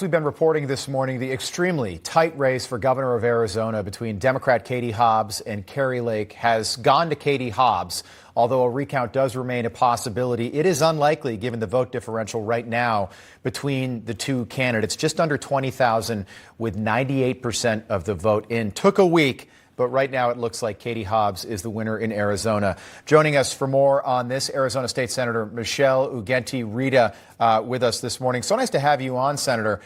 We've been reporting this morning the extremely tight race for governor of Arizona between Democrat Katie Hobbs and Kari Lake has gone to Katie Hobbs. Although a recount does remain a possibility, it is unlikely given the vote differential right now between the two candidates. Just under 20,000 with 98% of the vote in. Took a week, but right now it looks like Katie Hobbs is the winner in Arizona. Joining us for more on this, Arizona State Senator Michelle Ugenti-Rita with us this morning. So nice to have you on, Senator.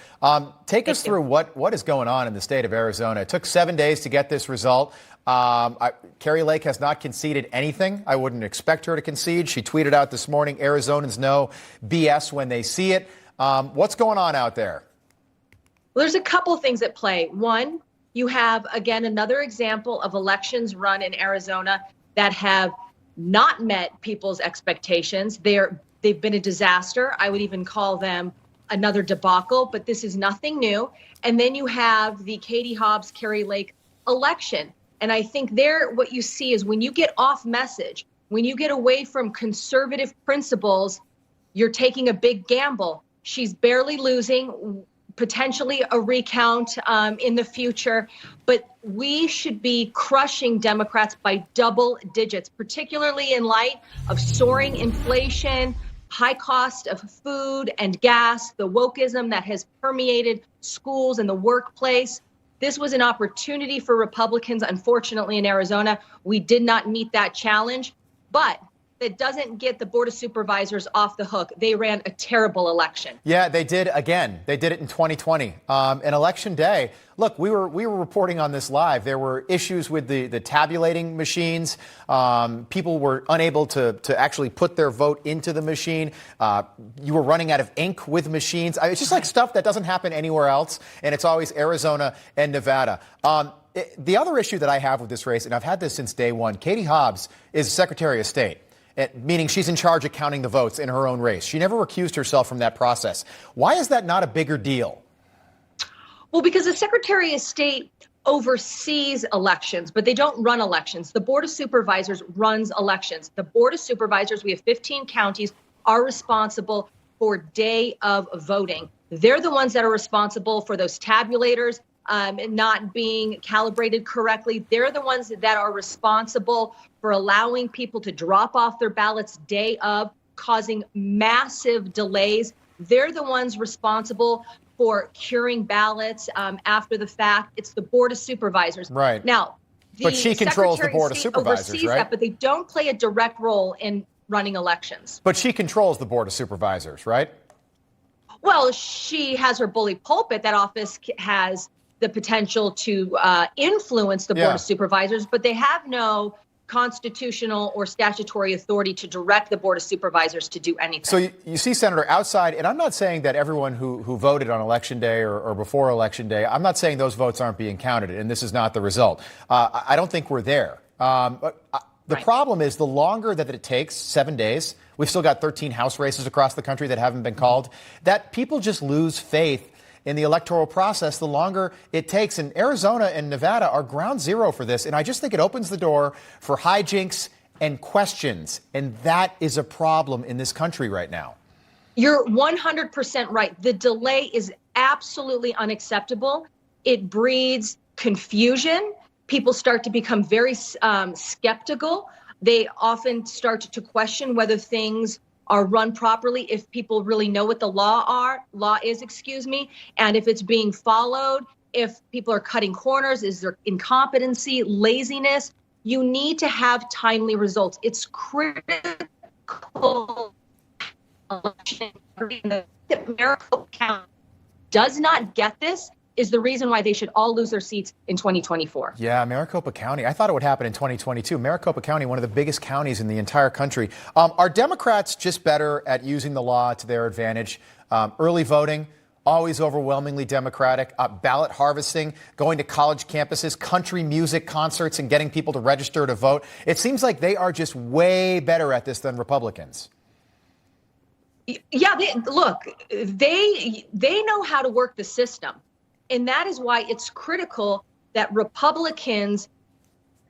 Take us through what is going on in the state of Arizona. It took 7 days to get this result. Kari Lake has not conceded anything. I wouldn't expect her to concede. She tweeted out this morning, Arizonans know BS when they see it. What's going on out there? Well, there's a couple things at play. One, you have, again, another example of elections run in Arizona that have not met people's expectations. They've been a disaster. I would even call them another debacle, but this is nothing new. And then you have the Katie Hobbs, Kari Lake election. And I think there, what you see is when you get off message, when you get away from conservative principles, you're taking a big gamble. She's barely losing, potentially a recount in the future, but we should be crushing Democrats by double digits, particularly in light of soaring inflation, high cost of food and gas, the wokeism that has permeated schools and the workplace. This was an opportunity for Republicans. Unfortunately, in Arizona, we did not meet that challenge, but that doesn't get the Board of Supervisors off the hook. They ran a terrible election. Yeah, they did again. They did it in 2020. An election day. Look, we were reporting on this live. There were issues with the tabulating machines. People were unable to actually put their vote into the machine. You were running out of ink with machines. It's just like stuff that doesn't happen anywhere else, and it's always Arizona and Nevada. The other issue that I have with this race, and I've had this since day one, Katie Hobbs is Secretary of State. Meaning she's in charge of counting the votes in her own race. She never recused herself from that process. Why is that not a bigger deal? Well, because the Secretary of State oversees elections, but they don't run elections. The Board of Supervisors runs elections. The Board of Supervisors, we have 15 counties, are responsible for day of voting. They're the ones that are responsible for those tabulators not being calibrated correctly. They're the ones that are responsible for allowing people to drop off their ballots day of, causing massive delays. They're the ones responsible for curing ballots after the fact. It's the Board of Supervisors. Right. Now, but she controls the Board of Supervisors, right? That, but they don't play a direct role in running elections. But she controls the Board of Supervisors, right? Well, she has her bully pulpit. That office has the potential to influence the Board of Supervisors, but they have no constitutional or statutory authority to direct the Board of Supervisors to do anything. So you see, Senator, outside, and I'm not saying that everyone who voted on Election Day or before Election Day, I'm not saying those votes aren't being counted, and this is not the result. I don't think we're there. But the problem is the longer that it takes, 7 days, we've still got 13 House races across the country that haven't been called, that people just lose faith in the electoral process the longer it takes. And Arizona and Nevada are ground zero for this. And I just think it opens the door for hijinks and questions. And that is a problem in this country right now. You're 100% right. The delay is absolutely unacceptable. It breeds confusion. People start to become very skeptical. They often start to question whether things are run properly, if people really know what the law is, and if it's being followed, if people are cutting corners, is there incompetency, laziness? You need to have timely results. It's critical. Maricopa County does not get this is the reason why they should all lose their seats in 2024. Yeah, Maricopa County. I thought it would happen in 2022. Maricopa County, one of the biggest counties in the entire country. Are Democrats just better at using the law to their advantage? Early voting, always overwhelmingly Democratic. Ballot harvesting, going to college campuses, country music concerts, and getting people to register to vote. It seems like they are just way better at this than Republicans. Yeah, they know how to work the system. And that is why it's critical that Republicans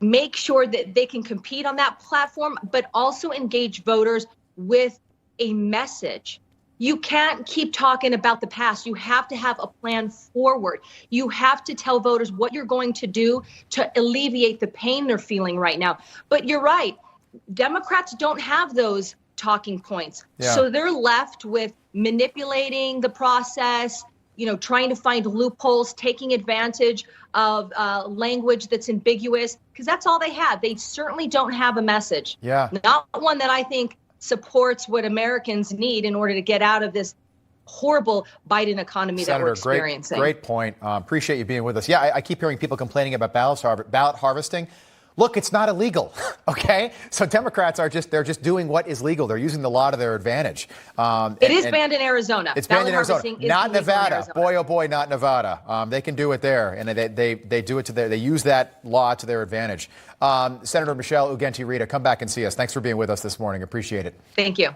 make sure that they can compete on that platform, but also engage voters with a message. You can't keep talking about the past. You have to have a plan forward. You have to tell voters what you're going to do to alleviate the pain they're feeling right now. But you're right. Democrats don't have those talking points. Yeah. So they're left with manipulating the process, trying to find loopholes, taking advantage of language that's ambiguous, because that's all they have. They certainly don't have a message. Yeah. Not one that I think supports what Americans need in order to get out of this horrible Biden economy that we're experiencing. Great point. Appreciate you being with us. Yeah, I keep hearing people complaining about ballot harvesting. Look, it's not illegal, okay? So Democrats they're just doing what is legal. They're using the law to their advantage. It is banned in Arizona. It's banned in Arizona, not Nevada. Boy, oh boy, not Nevada. They can do it there, and they do it they use that law to their advantage. Senator Michelle Ugenti-Rita, come back and see us. Thanks for being with us this morning. Appreciate it. Thank you.